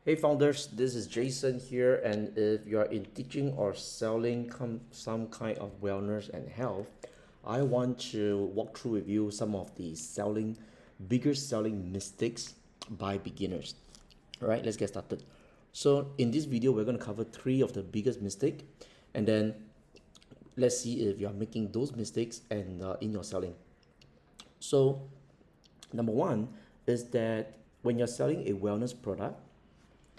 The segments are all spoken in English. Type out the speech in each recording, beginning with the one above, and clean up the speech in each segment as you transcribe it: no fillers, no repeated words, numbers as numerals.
Hey founders, this is Jason here, and if you are in teaching or selling some kind of wellness and health, I want to walk through with you some of the bigger selling mistakes by beginners. All right, let's get started. So in this video, we're going to cover three of the biggest mistake, and then let's see if you are making those mistakes and in your selling. So number one is that when you're selling a wellness product,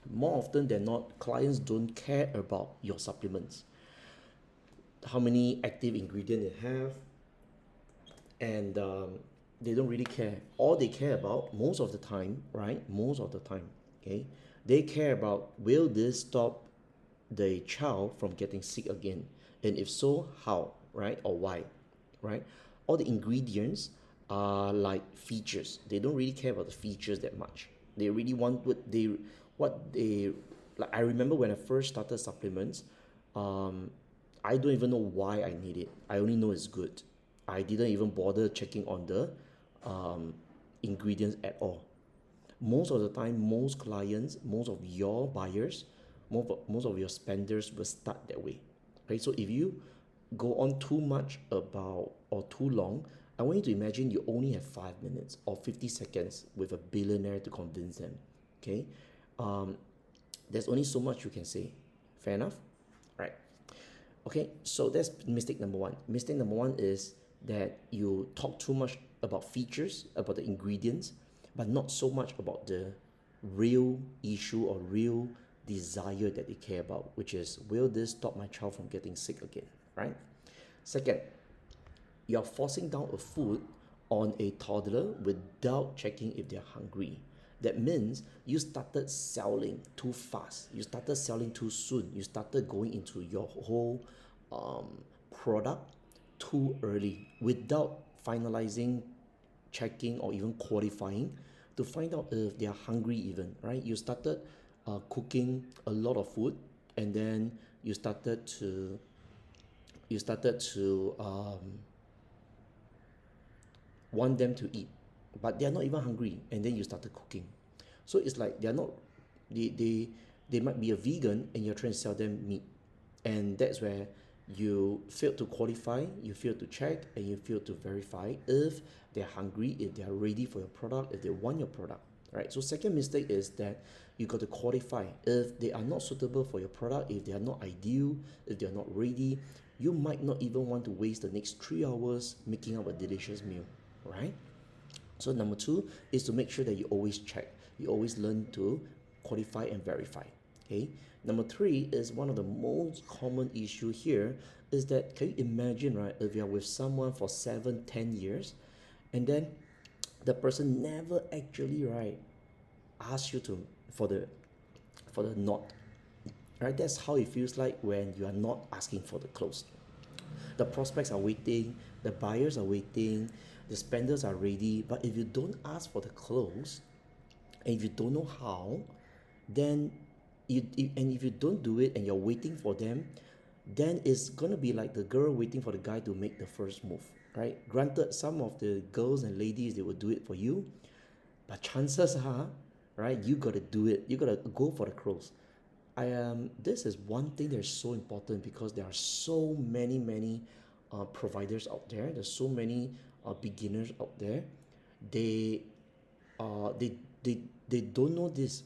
more often than not, clients don't care about your supplements, how many active ingredients they have, and they don't really care. All they care about, most of the time, right? Most of the time, okay, they care about, will this stop the child from getting sick again, and if so, how, right? Or why, right? All the ingredients are like features. They don't really care about the features that much. They really want what they like. I remember when I first started supplements, um, I don't even know why I need it. I only know it's good. I didn't even bother checking on the um, ingredients at all. Most of the time, most clients, most of your buyers, most of your spenders will start that way. Okay, so if you go on too much about or too long, I want you to imagine you only have 5 minutes or 50 seconds with a billionaire to convince them. Okay, um, there's only so much you can say. Fair enough? Right. Okay, so that's mistake number one. Mistake number one is that you talk too much about features, about the ingredients, but not so much about the real issue or real desire that they care about, which is, will this stop my child from getting sick again, right? Second, you're forcing down a food on a toddler without checking if they're hungry. That means you started selling too fast. You started selling too soon. You started going into your whole product too early without finalizing, checking, or even qualifying to find out if they are hungry even, right? You started cooking a lot of food, and then you started to want them to eat, but they're not even hungry, and then you started cooking. So it's like they're not, they might be a vegan, and you're trying to sell them meat, and that's where you fail to qualify, you fail to check, and you fail to verify if they're hungry, if they're ready for your product, if they want your product, right? So second mistake is that you got to qualify. If they are not suitable for your product, if they are not ideal, if they're not ready, you might not even want to waste the next 3 hours making up a delicious meal, right? So number two is to make sure that you always check. You always learn to qualify and verify. Okay. Number three is one of the most common issue here is that, can you imagine, right? If you're with someone for 7, 10 years, and then the person never actually, right, ask you to for the not, right? That's how it feels like when you are not asking for the close. The prospects are waiting, the buyers are waiting, the spenders are ready, but if you don't ask for the close, and if you don't know how, then and if you don't do it and you're waiting for them, then it's gonna be like the girl waiting for the guy to make the first move, right? Granted, some of the girls and ladies, they will do it for you, but chances are, right, you gotta do it. You gotta go for the close. This is one thing that's so important because there are so many providers out there. There's so many beginners out there. They uh, they, they they don't know this,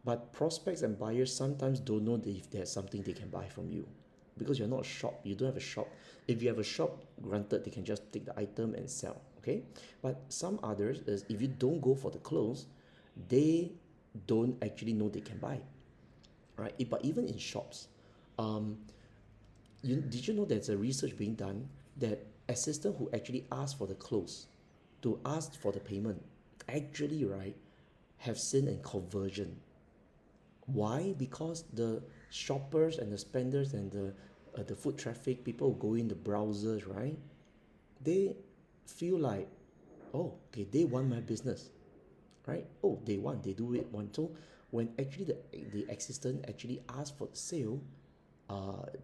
but prospects and buyers sometimes don't know that if there's something they can buy from you, because you're not a shop. You don't have a shop. If you have a shop, granted, they can just take the item and sell. Okay, but some others is, if you don't go for the close, they don't actually know they can buy, right? But even in shops, um, did you know there's a research being done that assistant who actually ask for the close, to ask for the payment, actually, right, have seen a conversion. Why? Because the shoppers and the spenders and the foot traffic people who go in the browsers, right? They feel like, oh, okay, they want my business, right? Oh, they do it want. So when actually the assistant actually ask for the sale,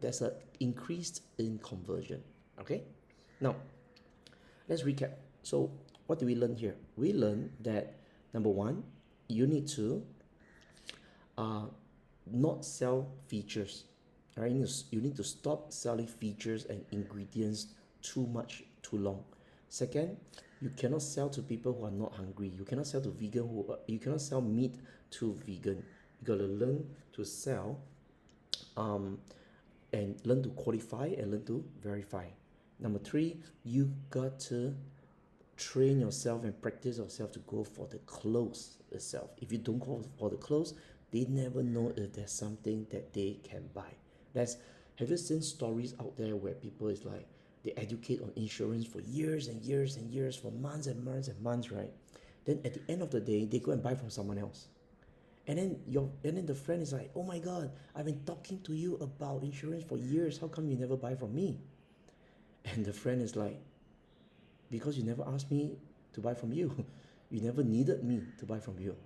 there's a increased in conversion. Okay, now let's recap. So what do we learn here? We learn that number one, you need to not sell features. All right, you need to stop selling features and ingredients too much, too long. Second, you cannot sell to people who are not hungry. You cannot sell to vegan you cannot sell meat to vegan. You gotta learn to sell, um, and learn to qualify and learn to verify. Number three, you got to train yourself and practice yourself to go for the close itself. If you don't go for the close, they never know if there's something that they can buy. That's Have you seen stories out there where people is like they educate on insurance for years and years and years, for months and months and months, right? Then at the end of the day, they go and buy from someone else. And then the friend is like, oh my god, I've been talking to you about insurance for years. How come you never buy from me? And the friend is like, because you never asked me to buy from you. You never needed me to buy from you.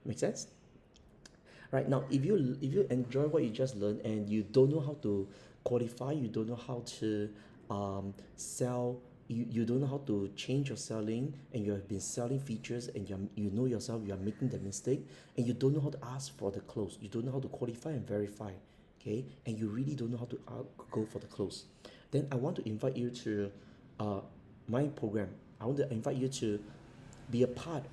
Make sense? Right now, if you enjoy what you just learned and you don't know how to qualify, you don't know how to sell, you don't know how to change your selling, and you have been selling features and you know yourself you are making the mistake, and you don't know how to ask for the close, you don't know how to qualify and verify, okay, and you really don't know how to go for the close, then I want to invite you to my program. I want to invite you to be a part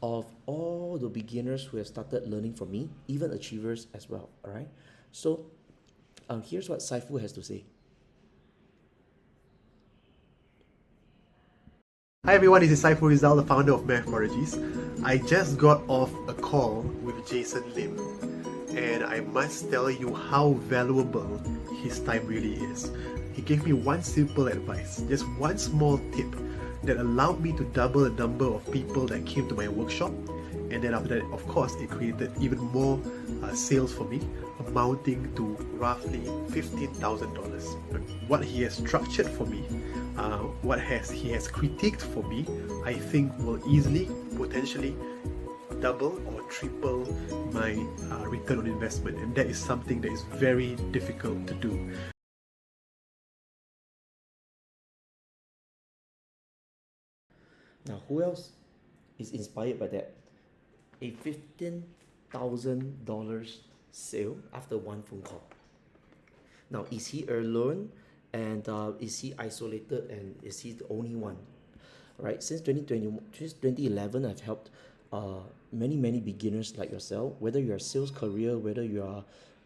of all the beginners who have started learning from me, even achievers as well. All right. So here's what Saifu has to say. Hi everyone, this is Saiful Rizal, the founder of Math Prodigies. I just got off a call with Jason Lim, and I must tell you how valuable his time really is. He gave me one simple advice, just one small tip that allowed me to double the number of people that came to my workshop, and then after that, of course, it created even more sales for me, amounting to roughly $15,000. What he has structured for me, what he has critiqued for me, I think will easily, potentially double or triple my return on investment, and that is something that is very difficult to do. Now, who else is inspired by that? A $15,000 sale after one phone call. Now, is he alone, and is he isolated, and is he the only one? Right? Since 2011, I've helped many beginners like yourself, whether you're a sales career, whether you are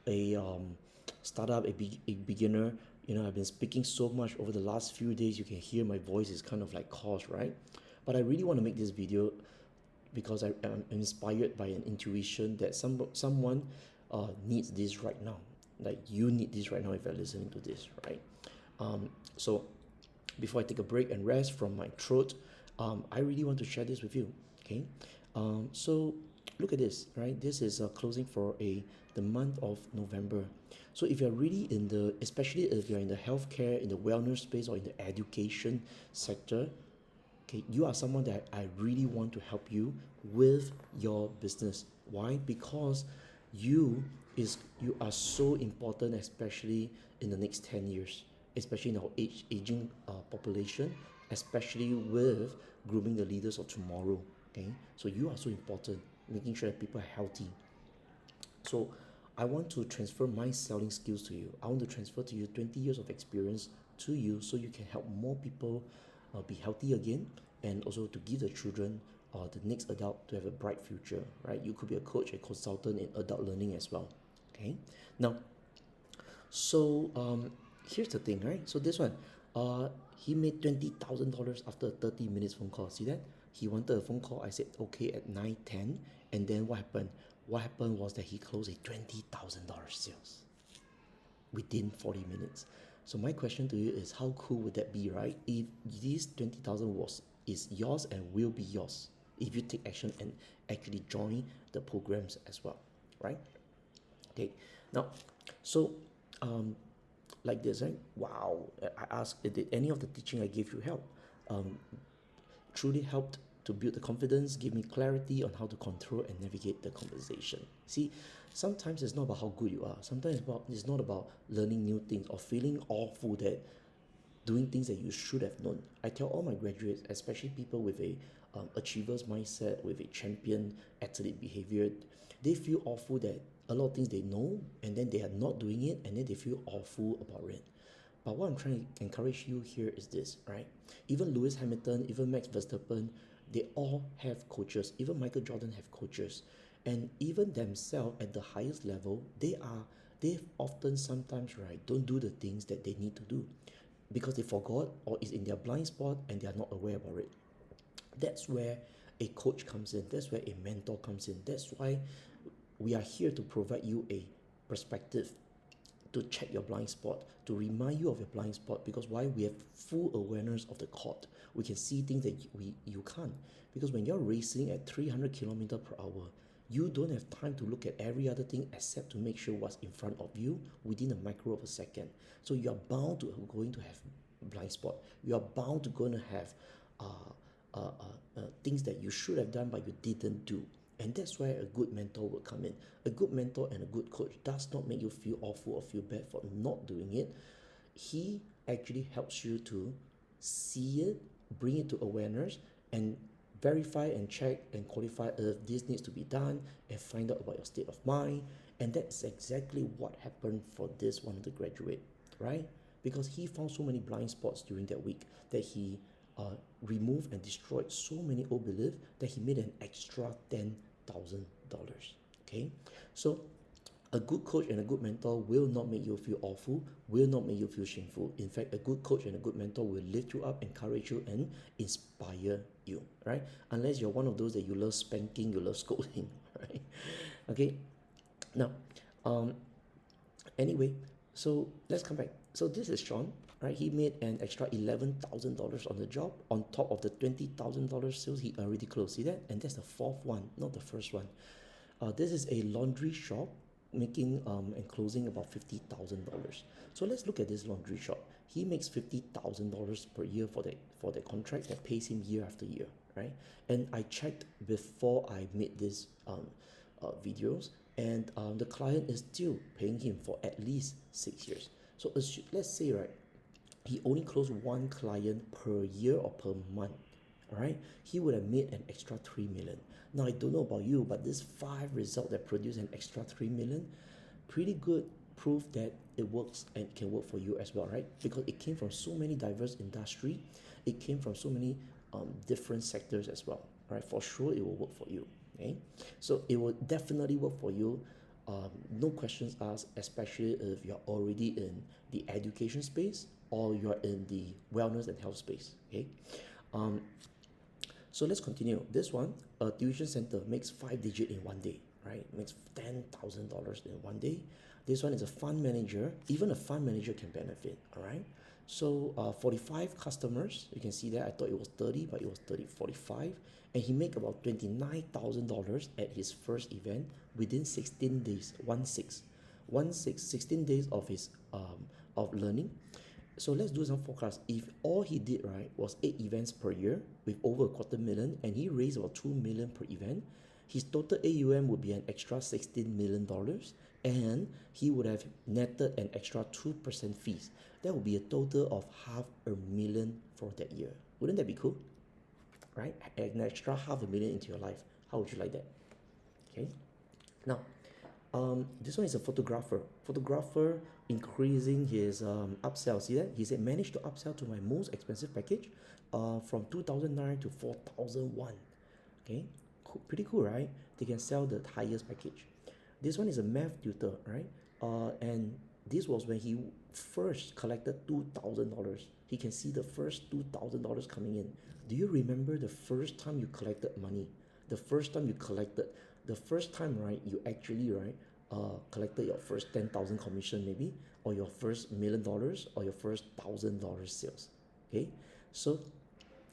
a startup, a beginner. I've been speaking so much over the last few days. You can hear my voice is kind of like hoarse, right? But I really want to make this video because I am inspired by an intuition that someone needs this right now. Like, you need this right now if you're listening to this, right? So before I take a break and rest from my throat, I really want to share this with you. Okay, so look at this, right? This is closing for the month of November. So if you're really especially if you're in the healthcare, in the wellness space, or in the education sector, okay, you are someone that I really want to help you with your business. Why? Because you are so important, especially in the next 10 years, especially in our aging population, especially with grooming the leaders of tomorrow. Okay, so you are so important, making sure that people are healthy. So I want to transfer my selling skills to you. I want to transfer to you 20 years of experience to you, so you can help more people be healthy again, and also to give the children the next adult to have a bright future, right? You could be a coach, a consultant in adult learning as well. Okay, now, so here's the thing, right? So this one, he made $20,000 after a 30 minutes phone call. See that? He wanted a phone call. I said okay at 9:10, and then what happened? What happened was that he closed a $20,000 sales within 40 minutes. So my question to you is, how cool would that be, right? If this 20,000 is yours and will be yours if you take action and actually join the programs as well, right? Okay, now, so like this, right? Wow, I asked, did any of the teaching I gave you help? Truly helped to build the confidence, give me clarity on how to control and navigate the conversation. See, sometimes it's not about how good you are. Sometimes it's not about learning new things or feeling awful that doing things that you should have known. I tell all my graduates, especially people with a achiever's mindset, with a champion athlete behavior, they feel awful that a lot of things they know and then they are not doing it, and then they feel awful about it. But what I'm trying to encourage you here is this, right? Even Lewis Hamilton, even Max Verstappen, they all have coaches. Even Michael Jordan have coaches. And even themselves at the highest level, they often sometimes, right, don't do the things that they need to do because they forgot or is in their blind spot and they are not aware about it. That's where a coach comes in. That's where a mentor comes in. That's why we are here to provide you a perspective, to check your blind spot, to remind you of your blind spot. Because why? We have full awareness of the court. We can see things that you can't. Because when you're racing at 300 kilometers per hour, you don't have time to look at every other thing except to make sure what's in front of you within a micro of a second. So you are bound to going to have blind spot. You are bound to going to have things that you should have done but you didn't do. And that's where a good mentor will come in. A good mentor and a good coach does not make you feel awful or feel bad for not doing it. He actually helps you to see it, bring it to awareness, and verify and check and qualify if this needs to be done, and find out about your state of mind. And that's exactly what happened for this one of the graduate, right? Because he found so many blind spots during that week that he removed and destroyed so many old beliefs that he made an extra $10,000. Okay, so a good coach and a good mentor will not make you feel awful, will not make you feel shameful. In fact, a good coach and a good mentor will lift you up, encourage you, and inspire you, right? Unless you're one of those that you love spanking, you love scolding, right? Okay, now, anyway, so let's come back. So this is Sean, right? He made an extra $11,000 on the job on top of the $20,000 sales he already closed. See that? And that's the fourth one, not the first one. This is a laundry shop making and closing about $50,000. So let's look at this laundry shop. He makes $50,000 per year for that contract that pays him year after year, right? And I checked before I made this videos, and the client is still paying him for at least 6 years. So let's say, right, he only closed one client per year or per month, all right, he would have made an extra 3 million. Now I don't know about you, but this 5 result that produce an extra 3 million, pretty good proof that it works and can work for you as well, right? Because it came from so many diverse industry, it came from so many different sectors as well, right? For sure it will work for you. Okay, so it will definitely work for you, no questions asked, especially if you're already in the education space or you're in the wellness and health space. Okay, so let's continue. This one, a tuition center makes 5 digit in one day, right? Makes $10,000 in one day. This one is a fund manager. Even a fund manager can benefit, all right? So 45 customers, you can see that. I thought it was 30, but it was 45. And he make about $29,000 at his first event within 16 days, 16 days of his of learning. So let's do some forecast. If all he did, right, was 8 events per year with over a $250,000, and he raised about $2 million per event, his total AUM would be an extra $16 million, and he would have netted an extra 2% fees. That would be a total of $500,000 for that year. Wouldn't that be cool? Right? An extra $500,000 into your life. How would you like that? Okay. Now, this one is a photographer increasing his upsell. See that? He said managed to upsell to my most expensive package from 2009 to 4001. Okay, cool, pretty cool, right? They can sell the highest package. This one is a math tutor, right? And this was when he first collected $2,000. He can see the first $2,000 coming in. Do you remember the first time you collected money? The first time, right, you actually, right, collected your first 10,000 commission maybe, or your first $1 million, or your first $1,000 sales. Okay, so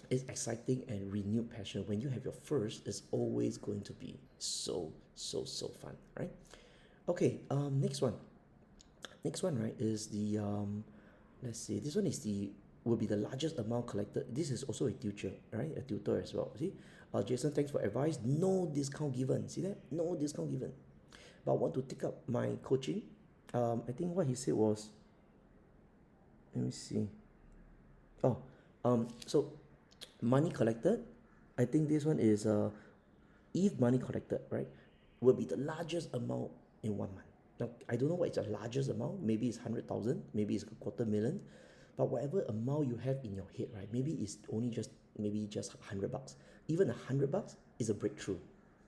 it's exciting and renewed passion. When you have your first, it's always going to be so fun, right? Okay, next one, right, is the let's see, this one will be the largest amount collected. This is also a tutor, right? A tutor as well. See, Jason, thanks for advice. No discount given. See that? No discount given. But I want to take up my coaching. I think what he said was, let me see. Oh, so money collected, I think this one is if money collected, right, will be the largest amount in 1 month. Now I don't know what is the largest amount. Maybe it's 100,000, maybe it's a quarter million, but whatever amount you have in your head, right, maybe it's only just maybe just $100. Even $100 is a breakthrough.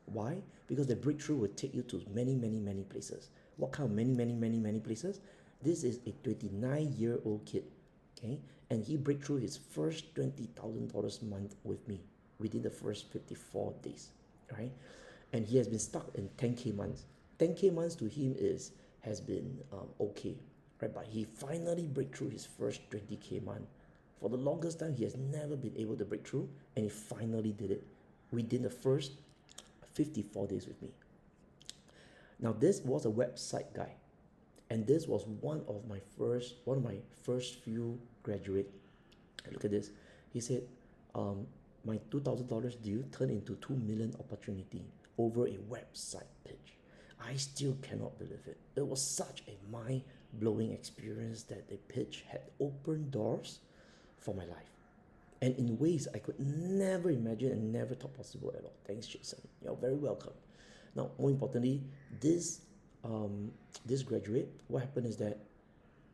Why? Because the breakthrough will take you to many, many, many places. What kind of many, many, many, many places? This is a 29-year-old kid, okay, and he break through his first $20,000 month with me within the first 54 days, right? And he has been stuck in 10K months. 10K months to him is has been okay, right? But he finally break through his first 20K month. For the longest time, he has never been able to break through, and he finally did it within the first 54 days with me. Now, this was a website guy, and this was one of my first few graduate. Look at this. He said, my $2,000 deal turned into 2 million opportunity over a website pitch. I still cannot believe it. It was such a mind-blowing experience that the pitch had opened doors for my life, and in ways I could never imagine and never thought possible at all. Thanks, Jason. You're very welcome. Now, more importantly, this graduate, what happened is that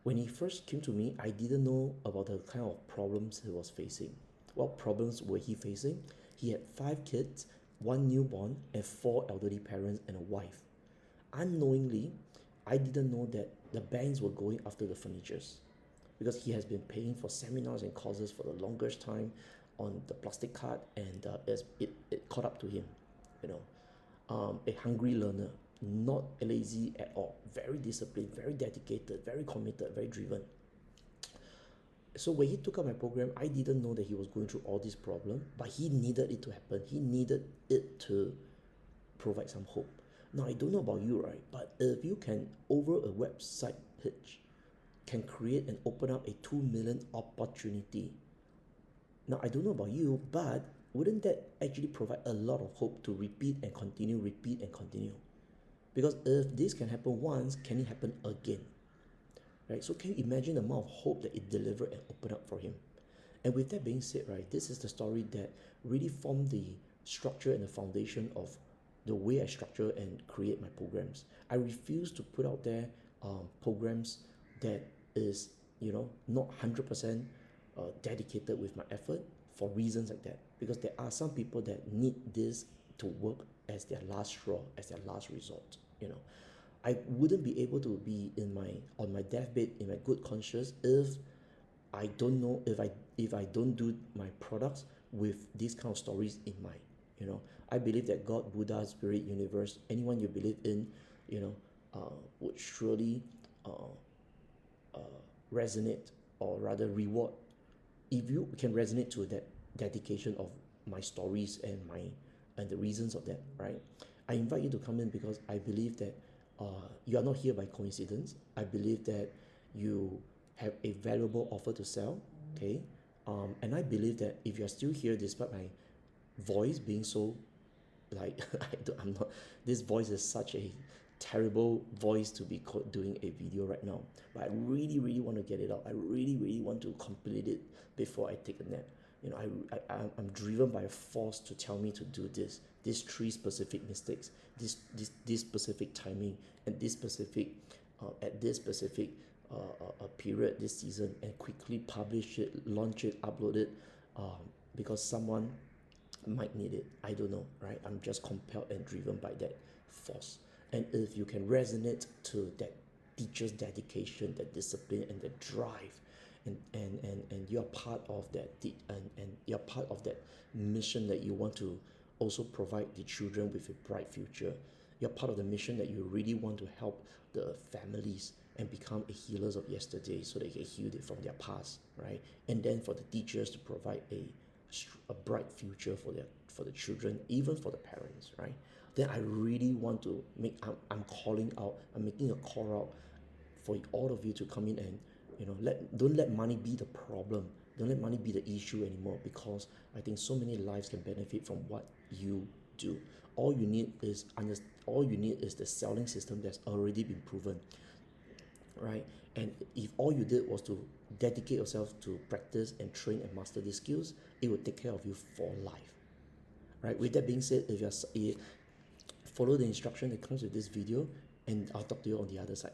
when he first came to me, I didn't know about the kind of problems he was facing. What problems were he facing? He had 5 kids, 1 newborn, and 4 elderly parents and a wife. Unknowingly, I didn't know that the banks were going after the furnitures because he has been paying for seminars and courses for the longest time on the plastic card, and it caught up to him, you know. A hungry learner, not lazy at all, very disciplined, very dedicated, very committed, very driven. So when he took up my program, I didn't know that he was going through all this problem, but he needed it to happen. He needed it to provide some hope. Now, I don't know about you, right? But if you can, over a website pitch, can create and open up a 2 million opportunity. Now, I don't know about you, but wouldn't that actually provide a lot of hope to repeat and continue, repeat and continue? Because if this can happen once, can it happen again? Right? So can you imagine the amount of hope that it delivered and opened up for him? And with that being said, right, this is the story that really formed the structure and the foundation of the way I structure and create my programs. I refuse to put out there programs that is, not 100% dedicated with my effort for reasons like that. Because there are some people that need this to work as their last straw, as their last resort. I wouldn't be able to be on my deathbed in my good conscience if I don't know if I don't do my products with these kind of stories in mind. I believe that God, Buddha, Spirit, Universe, anyone you believe in, would surely resonate, or rather reward, if you can resonate to that dedication of my stories and the reasons of that, right? I invite you to come in because I believe that you are not here by coincidence. I believe that you have a valuable offer to sell, okay? And I believe that if you're still here despite my voice being so like I'm not, this voice is such a terrible voice to be doing a video right now, but I really really want to get it out. I really really want to complete it before I take a nap. I'm driven by a force to tell me to do these 3 specific mistakes, this specific timing, and this specific at this specific period this season, and quickly publish it, launch it, upload it, because someone might need it. I don't know, right? I'm just compelled and driven by that force. And if you can resonate to that teacher's dedication, that discipline, and the drive, and you're part of that, and you're part of that mission that you want to also provide the children with a bright future. You're part of the mission that you really want to help the families and become a healers of yesterday so they can heal it from their past, right? And then for the teachers to provide a bright future for the children, even for the parents, right? Then I really want to I'm calling out, I'm making a call out for all of you to come in and don't let money be the problem, don't let money be the issue anymore, because I think so many lives can benefit from what you do. All you need is the selling system that's already been proven, right? And if all you did was to dedicate yourself to practice and train and master these skills, it will take care of you for life. right? With that being said, if follow the instruction that comes with this video, and I'll talk to you on the other side.